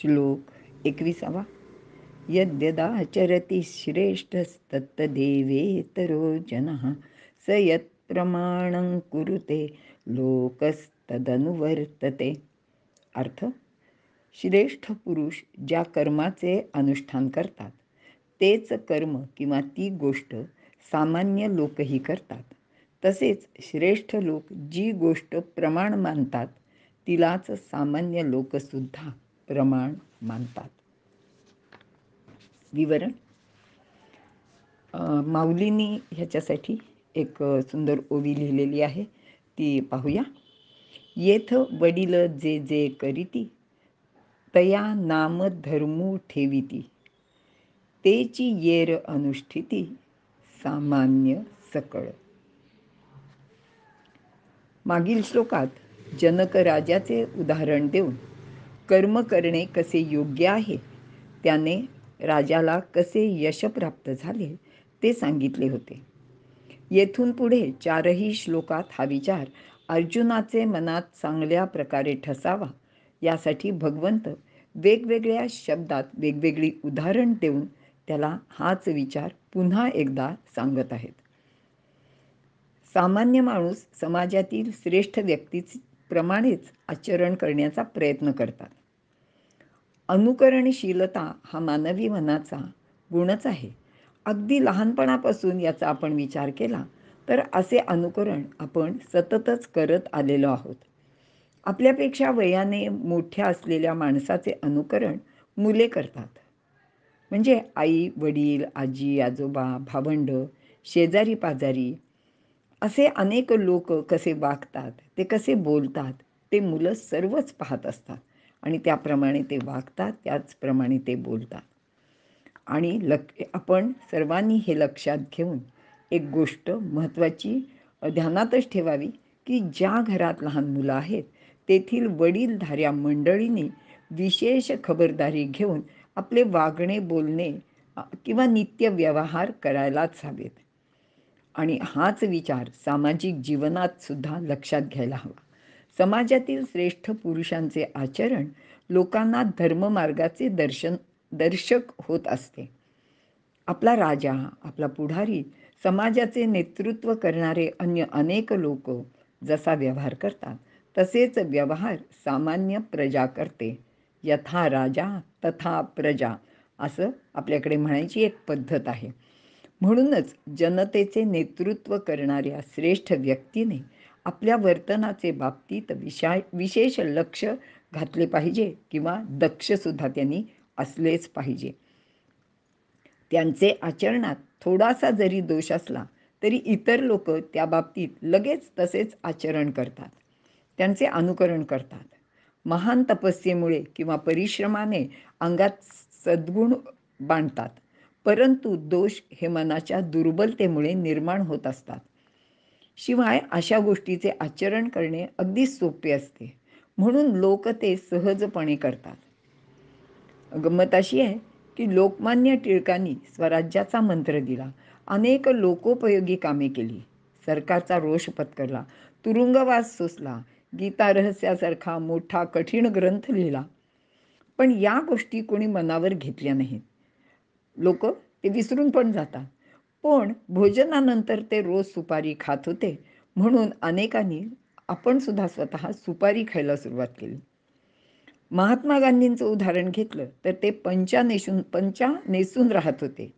श्लोक 21. यद्यदाचरति श्रेष्ठस्तत्तदेवेतरो जनः स यत्प्रमाणं कुरुते लोकस्तदनुवर्तते. अर्थ, श्रेष्ठ पुरुष ज्या कर्माचे अनुष्ठान करतात तेच कर्म किंवा ती गोष्ट सामान्य लोकही करतात. तसेच श्रेष्ठ लोक जी गोष्ट प्रमाण मानतात तिलाच सामान्य लोकसुद्धा प्रमाण मानतात. विवरण. माऊलींनी ह्याच्यासाठी एक सुंदर ओवी लिहिलेली आहे, ती पाहूया. येथ वडील जे जे करीती तया नाम धर्मू ठेविती, तेची येर अनुष्ठिती सामान्य सकळ. मागील श्लोकात जनक राजाचे उदाहरण देऊन कर्म करणे कसे योग्य आहे, त्याने राजाला कसे यश प्राप्त झाले ते सांगितले होते. येथून पुढे 4ही श्लोकात हा विचार अर्जुनाचे मनात चांगल्या प्रकारे ठसावा यासाठी भगवंत वेगवेगळ्या शब्दात वेगवेगळी उदाहरण देऊन त्याला हाच विचार पुन्हा एकदा सांगत आहेत. सामान्य माणूस समाजातील श्रेष्ठ व्यक्तीप्रमाणेच आचरण करण्याचा प्रयत्न करतात. अनुकरणशीलता हा मानवी मनाचा गुणच आहे. अगदी लहानपणापासून याचा आपण विचार केला तर असे अनुकरण आपण सततच करत आलेलो आहोत. आपल्यापेक्षा वयाने मोठ्या असलेल्या माणसाचे अनुकरण मुले करतात. म्हणजे आई वडील, आजी आजोबा, भावंड, शेजारी पाजारी असे अनेक लोक कसे वागतात, ते कसे बोलतात ते मुलं सर्वच पाहत असतात आणि त्याप्रमाणे ते वागतात, त्याचप्रमाणे ते बोलतात. आणि आपण सर्वांनी हे लक्षात घेऊन एक गोष्ट महत्त्वाची ध्यानातच ठेवावी की ज्या घरात लहान मुलं आहेत तेथील वडीलधाऱ्या मंडळींनी विशेष खबरदारी घेऊन आपले वागणे, बोलणे किंवा नित्य व्यवहार करायलाच हवेत. आणि हाच विचार सामाजिक जीवनात सुद्धा लक्षात घ्यायला हवा. समाजातील श्रेष्ठ पुरुषांचे आचरण लोकांना धर्ममार्गाचे दर्शक होत असते. आपला राजा, आपला पुढारी, समाजाचे नेतृत्व करणारे अन्य अनेक लोक जसा व्यवहार करतात तसेच व्यवहार सामान्य प्रजा करते. यथा राजा तथा प्रजा असं आपल्याकडे म्हणायची एक पद्धत आहे. म्हणूनच जनतेचे नेतृत्व करणाऱ्या श्रेष्ठ व्यक्तीने आपल्या वर्तनाचे बाबतीत विशेष लक्ष घातले पाहिजे किंवा दक्षसुद्धा त्यांनी असलेच पाहिजे. त्यांचे आचरणात थोडासा जरी दोष असला तरी इतर लोक त्या बाबतीत लगेच तसेच आचरण करतात, त्यांचे अनुकरण करतात. महान तपस्येमुळे किंवा परिश्रमाने अंगात सद्गुण बांधतात, परंतु दोष हे मनाच्या दुर्बलतेमुळे निर्माण होत असतात. शिवाय अशा गोष्टीचे आचरण करणे अगदी सोपे असते, म्हणून लोक ते सहजपणे करतात. गंमत अशी आहे की लोकमान्य टिळकांनी स्वराज्याचा मंत्र दिला, अनेक लोकोपयोगी कामे केली, सरकारचा रोष पत्करला, तुरुंगवास सोसला, गीता रहस्यासारखा मोठा कठीण ग्रंथ लिहिला. पण या गोष्टी कोणी मनावर घेतल्या नाहीत. लोक ते विसरून पण जातात. पण भोजनानंतर ते रोज सुपारी खात होते, म्हणून अनेकांनी आपण सुद्धा स्वतः सुपारी खायला सुरुवात केली. महात्मा गांधींचं उदाहरण घेतलं तर ते पंचा नेसून राहत होते.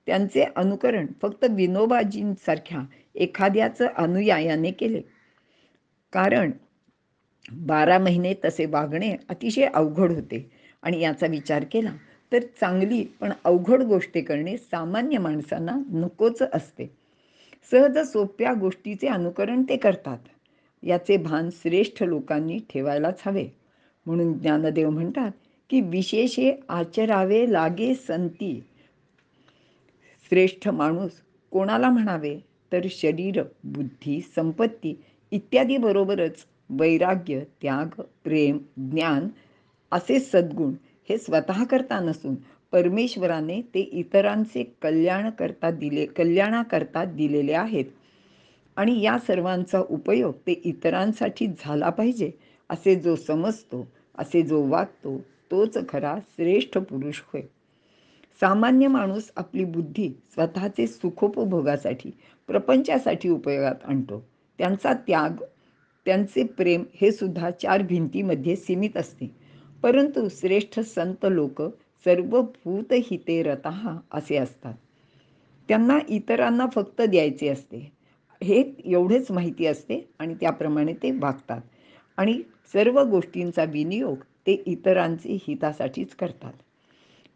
त्यांचे अनुकरण फक्त विनोबाजींसारख्या एखाद्याचं अनुयायाने केले, कारण 12 महिने तसे वागणे अतिशय अवघड होते. आणि याचा विचार केला तर चांगली पण अवघड गोष्टी करणे सामान्य माणसांना नकोच असते. सहज सोप्या गोष्टीचे अनुकरण ते करतात. याचे भान श्रेष्ठ लोकांनी ठेवायलाच हवे. म्हणून ज्ञानदेव म्हणतात की विशेषे आचरावे लागे संती. श्रेष्ठ माणूस कोणाला म्हणावे तर शरीर, बुद्धी, संपत्ती इत्यादी बरोबरच वैराग्य, त्याग, प्रेम, ज्ञान असे सद्गुण हे स्वतः करता नसून परमेश्वराने ते इतरांचे कल्याणाकरता दिलेले आहेत आणि या सर्वांचा उपयोग ते इतरांसाठी झाला पाहिजे असे जो समजतो, असे जो वागतो तोच खरा श्रेष्ठ पुरुष होय. सामान्य माणूस आपली बुद्धी स्वतःचे सुखोपभोगासाठी, प्रपंचासाठी उपयोगात आणतो. त्यांचा त्याग, त्यांचे प्रेम हे सुद्धा चार भिंतीमध्ये सीमित असते. परंतु श्रेष्ठ संत लोक सर्वभूतहिते रतः असे असतात. त्यांना इतरांना फक्त द्यायचे असते, हे एवढेच माहिती असते आणि त्याप्रमाणे ते वागतात आणि सर्व गोष्टींचा विनियोग ते इतरांचे हितासाठीच करतात.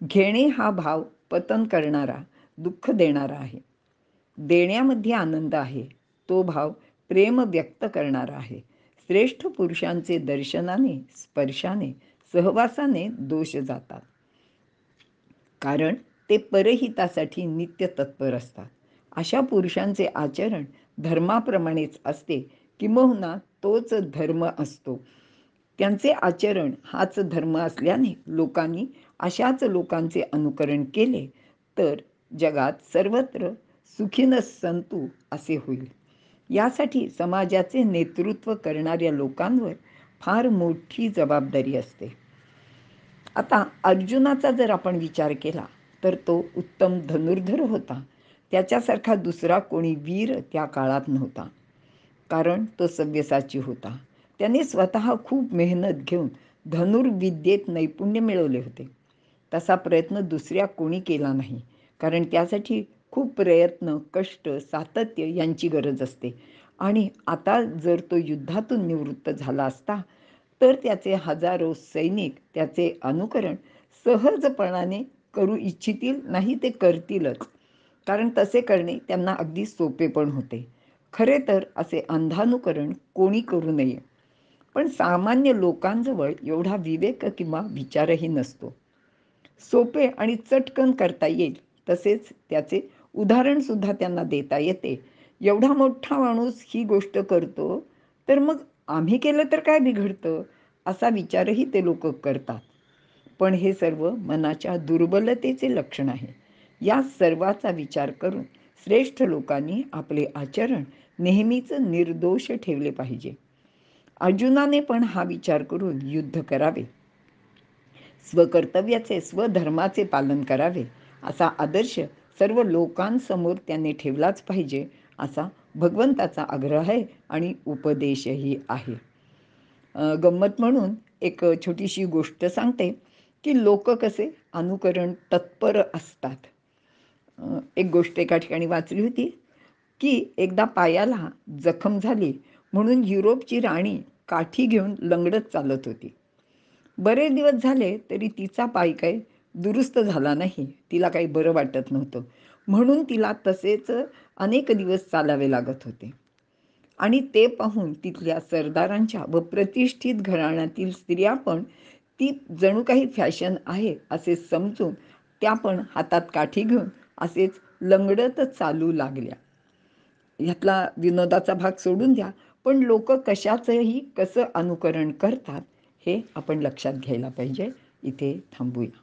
घेणे हा भाव पतन करणारा, दुःख देणारा आहे. देण्यामध्ये आनंद आहे. तो भाव प्रेम व्यक्त करणारा आहे. श्रेष्ठ पुरुषांचे दर्शनाने, स्पर्शाने, सहवासाने दोष जातात. कारण ते परहितासाठी नित्य तत्पर असतात. अशा पुरुषांचे आचरण धर्माप्रमाणेच असते, किंबहुना तोच धर्म असतो. त्यांचे आचरण हाच धर्म असल्याने लोकांनी अशाच लोकांचे अनुकरण केले तर जगात सर्वत्र सुखीनः संतु असे होईल. यासाठी समाजाचे नेतृत्व करणाऱ्या लोकांवर फार मोठी जबाबदारी असते. आता अर्जुनाचा जर आपण विचार केला तर तो उत्तम धनुर्धर होता. त्याच्यासारखा दुसरा कोणी वीर त्या काळात नव्हता, कारण तो सव्यसाची होता. त्याने स्वतः खूप मेहनत घेऊन धनुर्विद्येत नैपुण्य मिळवले होते. तसा प्रयत्न दुसऱ्या कोणी केला नाही, कारण त्यासाठी खूप प्रयत्न, कष्ट, सातत्य यांची गरज असते. आणि आता जर तो युद्धातून निवृत्त झाला असता तर त्याचे हजारो सैनिक त्याचे अनुकरण सहजपणाने करू इच्छितील, नाही ते करतीलच, कारण तसे करणे त्यांना अगदी सोपे पण होते. खरे तर असे अंधानुकरण कोणी करू नये, पण सामान्य लोकांजवळ एवढा विवेक किंवा विचारही नसतो. सोपे आणि चटकन करता येईल तसेच त्याचे उदाहरणसुद्धा त्यांना देता येते. एवढा मोठा माणूस ही गोष्ट करतो तर मग आम्ही केलं तर काय बिघडतं, असा विचारही ते लोक करतात. पण हे सर्व मनाच्या दुर्बलतेचे लक्षण आहे. या सर्वाचा विचार करून श्रेष्ठ लोकांनी आपले आचरण नेहमीच निर्दोष ठेवले पाहिजे. अर्जुनाने पण हा विचार करून युद्ध करावे, स्वकर्तव्याचे, स्वधर्माचे पालन करावे, असा आदर्श सर्व लोकांसमोर त्याने ठेवलाच पाहिजे, असा भगवंताचा आग्रह आहे आणि उपदेशही आहे. गंमत म्हणून एक छोटीशी गोष्ट सांगते की लोक कसे अनुकरण तत्पर असतात. एक गोष्ट एका ठिकाणी वाचली होती की एकदा पायाला जखम झाली म्हणून युरोपची राणी काठी घेऊन लंगडत चालत होती. बरेच दिवस झाले तरी तिचा पाय काही दुरुस्त झाला नाही. तिला काही बरं वाटत नव्हतं, म्हणून तिला तसेच अनेक दिवस चालावे लागत होते. आणि ते पाहून तिथल्या सरदारांच्या व प्रतिष्ठित घराण्यातील स्त्रिया पण ती जणू काही फॅशन आहे असे समजून त्या पण हातात काठी घेऊन असेच लंगडत चालू लागल्या. ह्यातला विनोदाचा भाग सोडून द्या, पण लोक कशाचंही कसं अनुकरण करतात हे आपण लक्षात घ्यायला पाहिजे. इथे थांबूया.